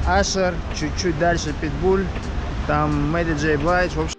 Ашер, чуть-чуть дальше Питбуль, там Мэри Джей Блайдж. В общем,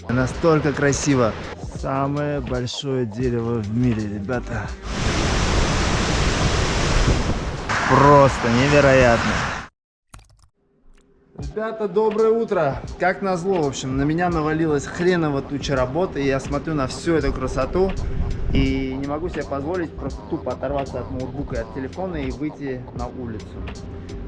настолько красиво. Самое большое дерево в мире, ребята. Просто невероятно. Ребята, доброе утро. Как назло, в общем, на меня навалилась хреново туча работы. И я смотрю на всю эту красоту и не могу себе позволить просто тупо оторваться от ноутбука и от телефона и выйти на улицу.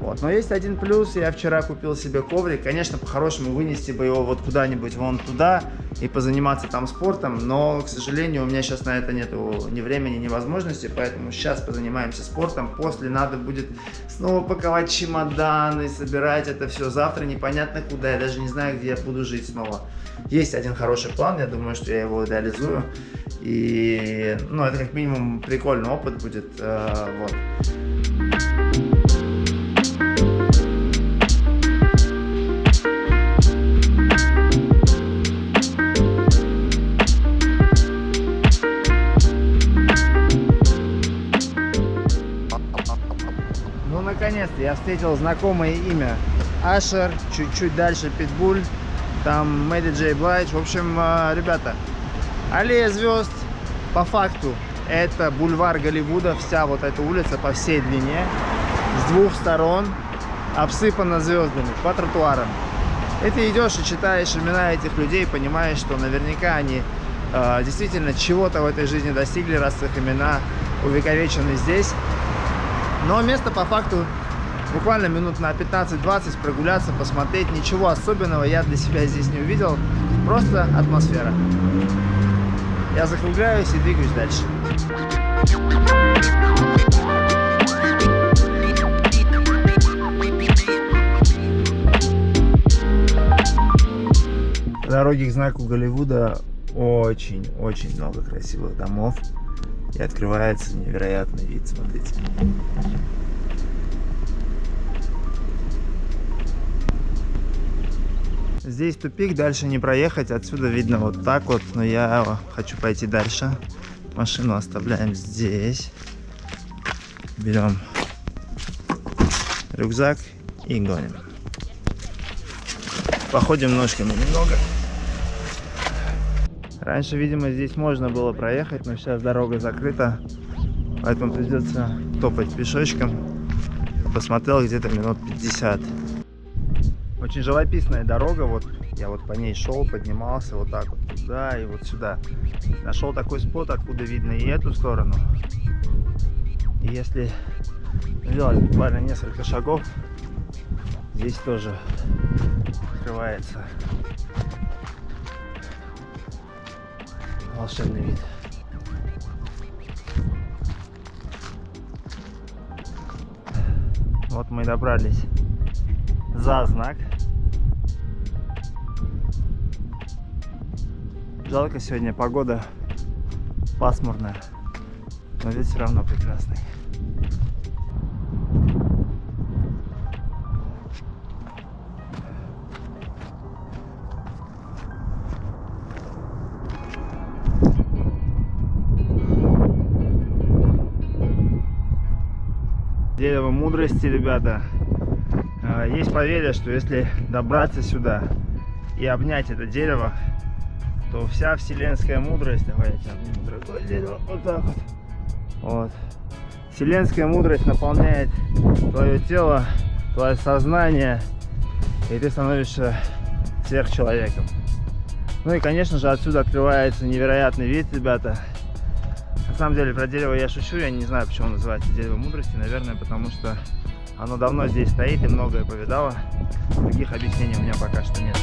Вот. Но есть один плюс. Я вчера купил себе коврик. Конечно, по-хорошему вынести бы его вот куда-нибудь вон туда и позаниматься там спортом. Но, к сожалению, у меня сейчас на это нету ни времени, ни возможности. Поэтому сейчас позанимаемся спортом. После надо будет снова паковать чемоданы, собирать это все. Завтра непонятно куда. Я даже не знаю, где я буду жить снова. Есть один хороший план. Я думаю, что я его реализую. И, ну, это как минимум прикольный опыт будет. Вот. Наконец-то я встретил знакомое имя. Ашер, чуть-чуть дальше Питбуль, там Мэри Джей Блайдж. В общем, ребята, аллея звезд, по факту, это бульвар Голливуда. Вся вот эта улица по всей длине, с двух сторон, обсыпана звездами по тротуарам. И ты идешь и читаешь имена этих людей, понимаешь, что наверняка они действительно чего-то в этой жизни достигли, раз их имена увековечены здесь. Но место по факту буквально минут на 15-20 прогуляться, посмотреть. Ничего особенного я для себя здесь не увидел. Просто атмосфера. Я закругляюсь и двигаюсь дальше. По дороге к знаку Голливуда очень-очень много красивых домов. И открывается невероятный вид, смотрите. Здесь тупик, дальше не проехать, отсюда видно вот так вот, но я хочу пойти дальше. Машину оставляем здесь. Берем рюкзак и гоним. Походим ножками немного. Раньше, видимо, здесь можно было проехать, но сейчас дорога закрыта, поэтому придется топать пешочком. Посмотрел, где-то минут 50. Очень живописная дорога, вот я вот по ней шел, поднимался вот так вот туда и вот сюда. Нашел такой спот, откуда видно и эту сторону. И если сделать буквально несколько шагов, здесь тоже открывается волшебный вид. Вот мы и добрались за знак. Жалко, сегодня погода пасмурная, но вид все равно прекрасный. Дерево мудрости, ребята. Есть поверье, что если добраться сюда и обнять это дерево, то вся вселенская мудрость, давайте обнимем другое дерево, вот так вот. Вот. Вселенская мудрость наполняет твое тело, твое сознание, и ты становишься сверхчеловеком. Ну и, конечно же, отсюда открывается невероятный вид, ребята. На самом деле, про дерево я шучу, я не знаю, почему называется дерево мудрости. Наверное, потому что оно давно здесь стоит и многое повидало. Других объяснений у меня пока что нет.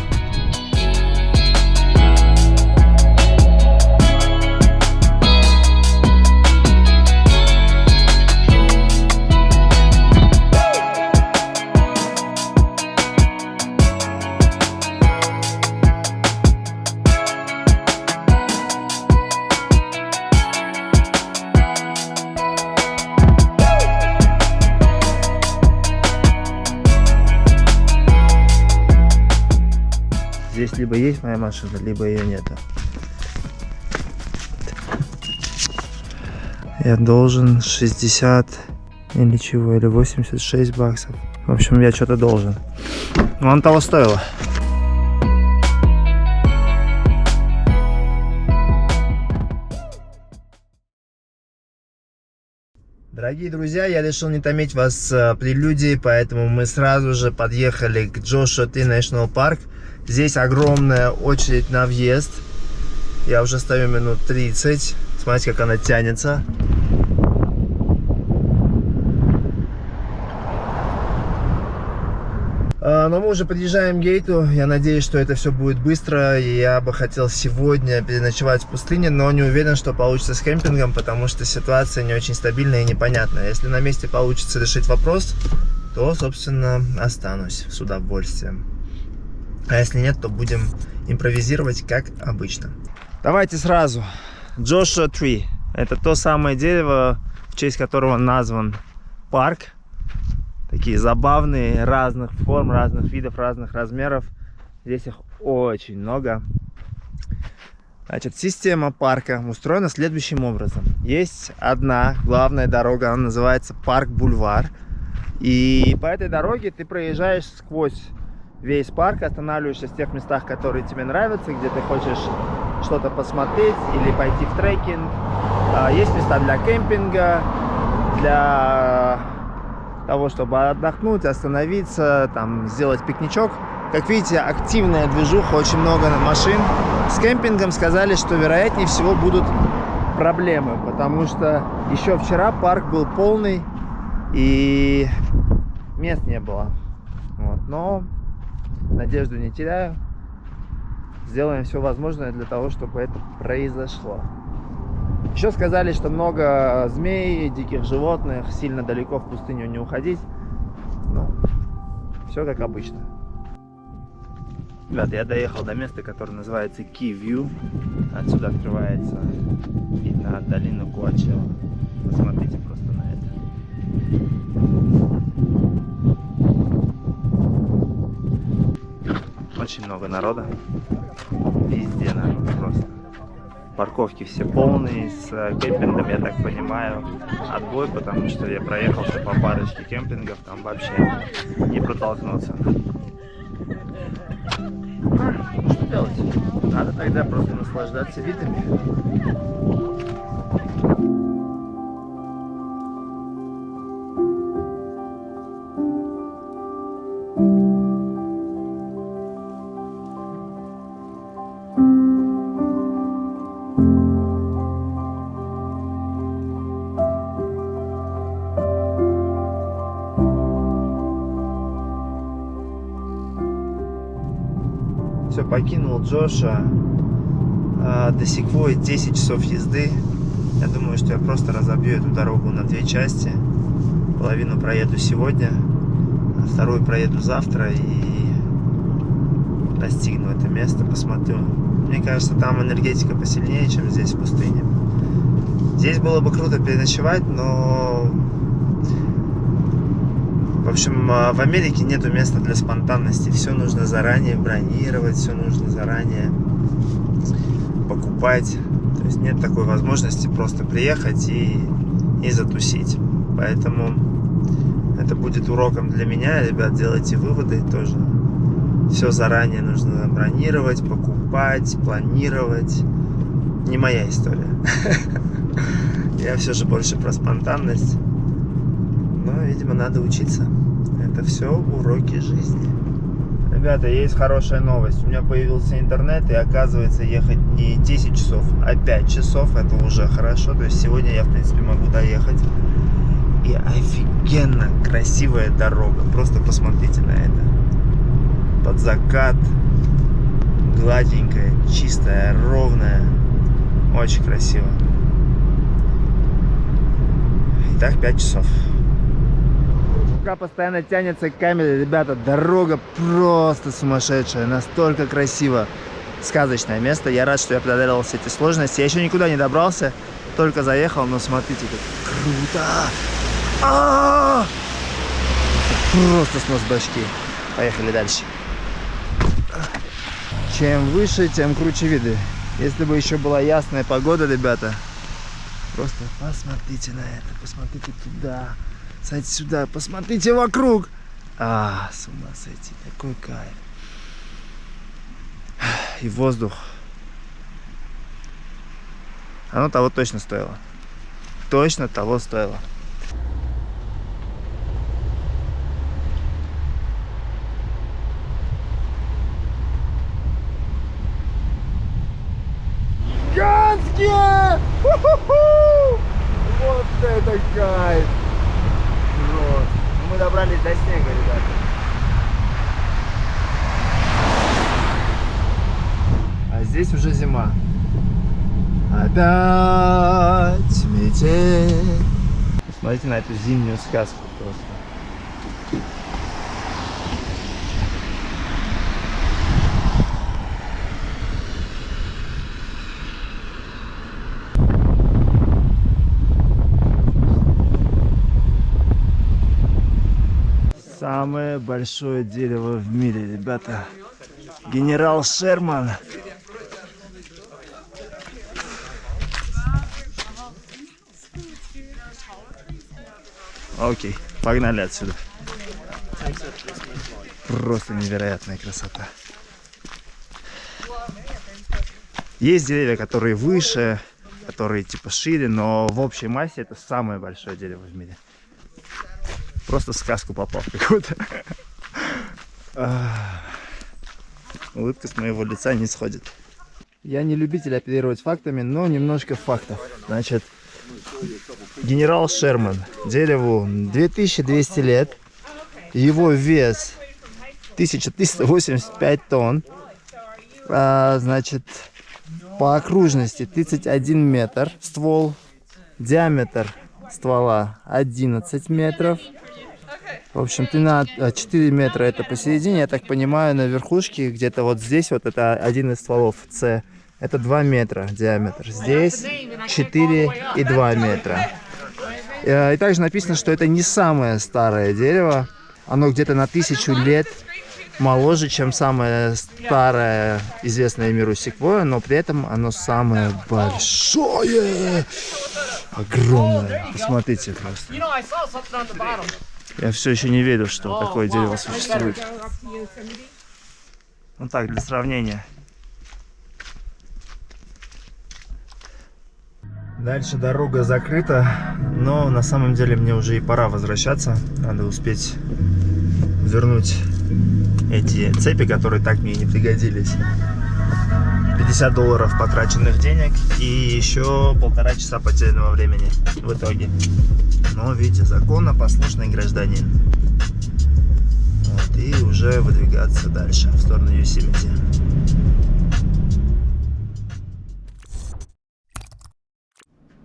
Здесь либо есть моя машина, либо ее нет. Я должен 60 Или чего, или 86 баксов. В общем, я что-то должен. Но он того стоило. Дорогие друзья, я решил не томить вас прелюдией, поэтому мы сразу же подъехали к Joshua Tree National Park. Здесь огромная очередь на въезд. Я уже стою минут 30. Смотрите, как она тянется. Но мы уже подъезжаем к гейту. Я надеюсь, что это все будет быстро. И я бы хотел сегодня переночевать в пустыне, но не уверен, что получится с кемпингом, потому что ситуация не очень стабильная и непонятная. Если на месте получится решить вопрос, то, собственно, останусь с удовольствием. А если нет, то будем импровизировать, как обычно. Давайте сразу. Joshua Tree. Это то самое дерево, в честь которого назван парк. Такие забавные, разных форм, разных видов, разных размеров. Здесь их очень много. Значит, система парка устроена следующим образом. Есть одна главная дорога, она называется Парк-Бульвар. И по этой дороге ты проезжаешь сквозь весь парк, останавливаешься в тех местах, которые тебе нравятся, где ты хочешь что-то посмотреть или пойти в трекинг. Есть места для кемпинга, для того, чтобы отдохнуть, остановиться, там, сделать пикничок. Как видите, активная движуха, очень много машин. С кемпингом сказали, что вероятнее всего будут проблемы, потому что еще вчера парк был полный и мест не было. Вот. Но надежду не теряю. Сделаем все возможное для того, чтобы это произошло. Еще сказали, что много змей, диких животных, сильно далеко в пустыню не уходить. Ну, все как обычно. Ребята, я доехал до места, которое называется Key View. Отсюда открывается вид на долину Коачелла. Посмотрите просто на это. Очень много народа. Везде народ просто. Парковки все полные, с кемпингом, я так понимаю, отбой, потому что я проехался по парочке кемпингов, там вообще не протолкнуться. Что делать? Надо тогда просто наслаждаться видами. Все, покинул Джоша. До Секвойи 10 часов езды. Я думаю, что я просто разобью эту дорогу на две части. Половину проеду сегодня, а вторую проеду завтра и достигну это место, посмотрю. Мне кажется, там энергетика посильнее, чем здесь в пустыне. Здесь было бы круто переночевать, но... В общем, в Америке нету места для спонтанности. Все нужно заранее бронировать, все нужно заранее покупать. То есть нет такой возможности просто приехать и затусить. Поэтому это будет уроком для меня. Ребят, делайте выводы тоже. Все заранее нужно бронировать, покупать, планировать. Не моя история. Я все же больше про спонтанность. Но, видимо, надо учиться. Это все уроки жизни. Ребята, есть хорошая новость. У меня появился интернет, и оказывается, ехать не 10 часов, а 5 часов. Это уже хорошо. То есть сегодня я, в принципе, могу доехать. И офигенно красивая дорога. Просто посмотрите на это. Под закат. Гладенькая, чистая, ровная. Очень красиво. Итак, 5 часов. Рука постоянно тянется к камере. Ребята, дорога просто сумасшедшая. Настолько красиво. Сказочное место. Я рад, что я преодолел все эти сложности. Я еще никуда не добрался. Только заехал. Но смотрите, как круто. Просто снос башки. Поехали дальше. Чем выше, тем круче виды. Если бы еще была ясная погода, ребята, просто посмотрите на это. Посмотрите туда. Кстати, сюда, посмотрите вокруг. С ума сойти, такой кайф. И воздух. Оно того точно стоило. Точно того стоило. Гигантские! Вот это кайф! Жёстко. Мы добрались до снега, ребята. А здесь уже зима. Опять метель. Смотрите на эту зимнюю сказку просто. Самое большое дерево в мире, ребята. Генерал Шерман. Окей, погнали отсюда. Просто невероятная красота. Есть деревья, которые выше, которые типа шире, но в общей массе это самое большое дерево в мире. Просто в сказку попал какую-то. Улыбка с моего лица не сходит. Я не любитель оперировать фактами, но немножко фактов. Значит, генерал Шерман. Дереву 2200 лет. Его вес 1385 тонн. Значит, по окружности 31 метр. Ствол. Диаметр ствола 11 метров. В общем, 4 метра это посередине. Я так понимаю, на верхушке, где-то вот здесь, вот это один из стволов С. Это 2 метра диаметр. Здесь 4,2 метра. И также написано, что это не самое старое дерево. Оно где-то на 1000 лет моложе, чем самое старое известное миру секвойя, но при этом оно самое большое. Огромное. Посмотрите просто. Я все еще не верю, что такое дерево существует. Ну так, для сравнения. Дальше дорога закрыта, но на самом деле мне уже и пора возвращаться. Надо успеть вернуть эти цепи, которые так мне и не пригодились. $50 потраченных денег и еще 1,5 часа потерянного времени в итоге. Но видите, законопослушный гражданин. Вот, и уже выдвигаться дальше в сторону Йосемити.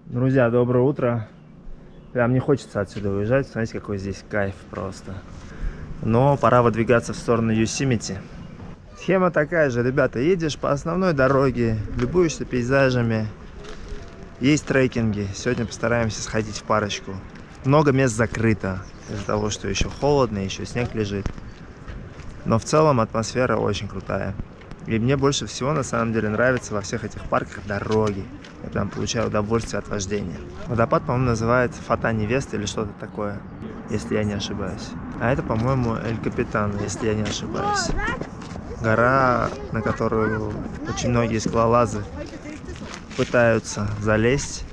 Друзья, доброе утро. Прям не хочется отсюда уезжать. Смотрите, какой здесь кайф просто. Но пора выдвигаться в сторону Йосемити. Схема такая же, ребята. Едешь по основной дороге, любуешься пейзажами. Есть трекинги. Сегодня постараемся сходить в парочку. Много мест закрыто из-за того, что еще холодно, еще снег лежит. Но в целом атмосфера очень крутая. И мне больше всего на самом деле нравится во всех этих парках дороги. Я прям получаю удовольствие от вождения. Водопад, по-моему, называется Фата Невеста или что-то такое, если я не ошибаюсь. А это, по-моему, Эль Капитан, если я не ошибаюсь. Гора, на которую очень многие скалолазы пытаются залезть.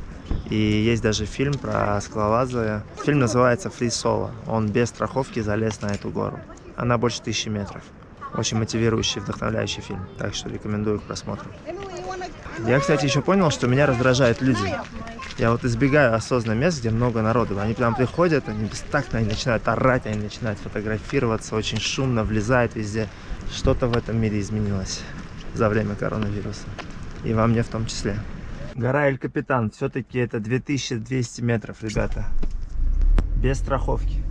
И есть даже фильм про скалолаза. Фильм называется Free Solo. Он без страховки залез на эту гору. Она больше 1000 метров. Очень мотивирующий, вдохновляющий фильм. Так что рекомендую к просмотру. Я, кстати, еще понял, что меня раздражают люди. Я вот избегаю осознанно мест, где много народу. Они прям приходят, они бестактно, они начинают орать, они начинают фотографироваться, очень шумно, влезают везде. Что-то в этом мире изменилось за время коронавируса. И во мне в том числе. Гора Эль Капитан. Все-таки это 2200 метров, ребята. Без страховки.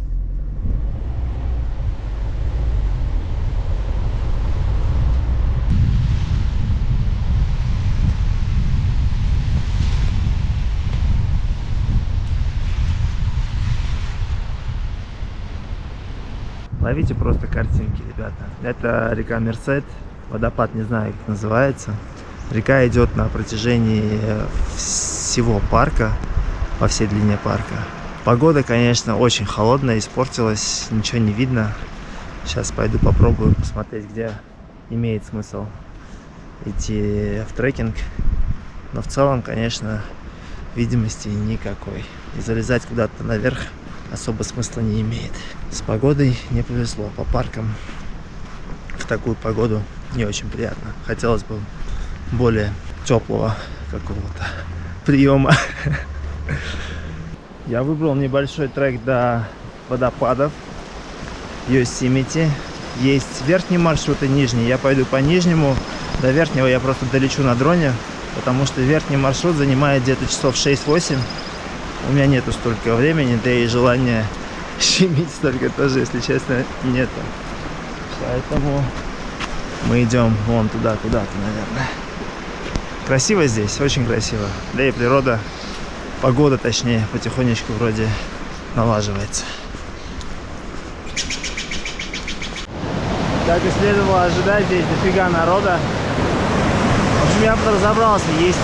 Ловите просто картинки, ребята. Это река Мерсед, водопад, не знаю, как называется. Река идет на протяжении всего парка, по всей длине парка. Погода, конечно, очень холодная, испортилась, ничего не видно. Сейчас пойду попробую посмотреть, где имеет смысл идти в трекинг. Но в целом, конечно, видимости никакой. И залезать куда-то наверх особо смысла не имеет. С погодой не повезло. По паркам в такую погоду не очень приятно. Хотелось бы более теплого какого-то приема. Я выбрал небольшой трек до водопадов Йосемити. Есть верхний маршрут и нижний. Я пойду по нижнему. До верхнего я просто долечу на дроне, потому что верхний маршрут занимает где-то часов 6-8. У меня нету столько времени, да и желания щемить столько тоже, если честно, нету. Поэтому мы идем вон туда, куда-то, наверное. Красиво здесь, очень красиво. Да и природа, погода точнее, потихонечку вроде налаживается. Как и следовало ожидать, здесь дофига народа. В общем, я разобрался, есть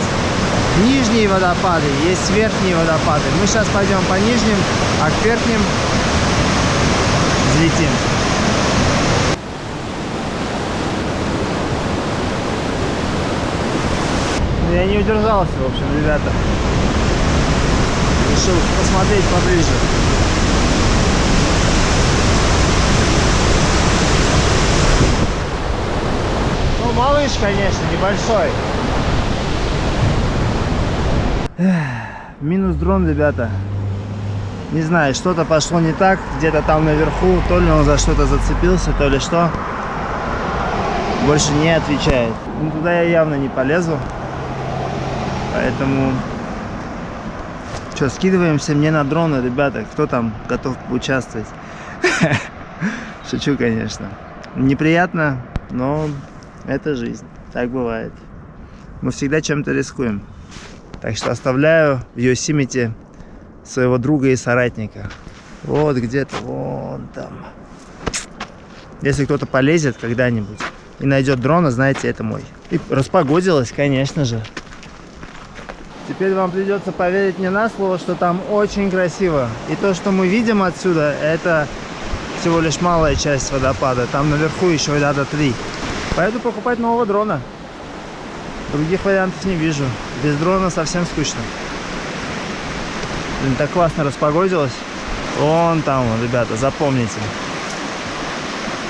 нижние водопады, есть верхние водопады. Мы сейчас пойдем по нижним, а к верхним взлетим. Я не удержался, в общем, ребята. Решил посмотреть поближе. Ну, малыш, конечно, небольшой. Минус дрон, ребята. Не знаю, что-то пошло не так. Где-то там наверху. То ли он за что-то зацепился, то ли что. Больше не отвечает. Ну, туда я явно не полезу. Поэтому... Что, скидываемся мне на дроны, ребята. Кто там готов поучаствовать? Шучу, конечно. Неприятно, но это жизнь. Так бывает. Мы всегда чем-то рискуем. Так что оставляю в Йосемити своего друга и соратника. Вот где-то, вон там. Если кто-то полезет когда-нибудь и найдет дрона, знаете, это мой. И распогодилось, конечно же. Теперь вам придется поверить мне на слово, что там очень красиво. И то, что мы видим отсюда, это всего лишь малая часть водопада. Там наверху еще ряда 3. Поеду покупать нового дрона. Других вариантов не вижу. Без дрона совсем скучно. Блин, так классно распогодилось. Вон там, ребята, запомните.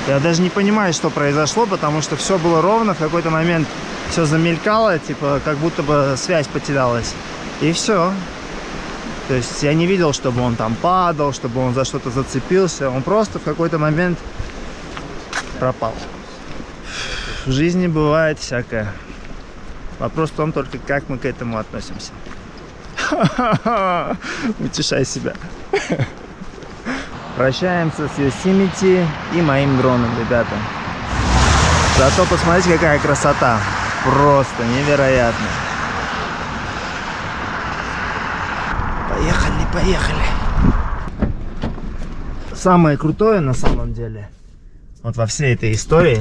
Я даже не понимаю, что произошло, потому что все было ровно. В какой-то момент все замелькало, типа, как будто бы связь потерялась. И все. То есть я не видел, чтобы он там падал, чтобы он за что-то зацепился. Он просто в какой-то момент пропал. В жизни бывает всякое. Вопрос в том только, как мы к этому относимся. Утешай себя. Прощаемся с Йосемити и моим дроном, ребята. Зато посмотрите, какая красота. Просто невероятно. Поехали, поехали. Самое крутое на самом деле, вот во всей этой истории,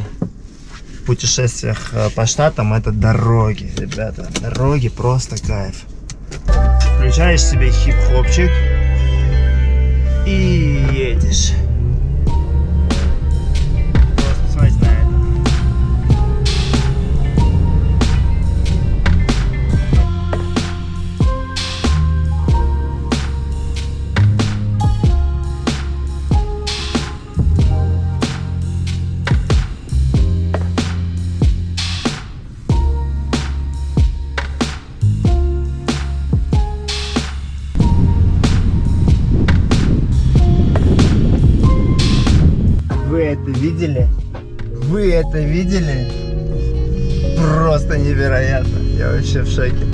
в путешествиях по штатам, это дороги, ребята. Дороги просто кайф. Включаешь себе хип-хопчик и едешь. Просто смотрите на это. Вы это видели? Вы это видели? Просто невероятно. Я вообще в шоке.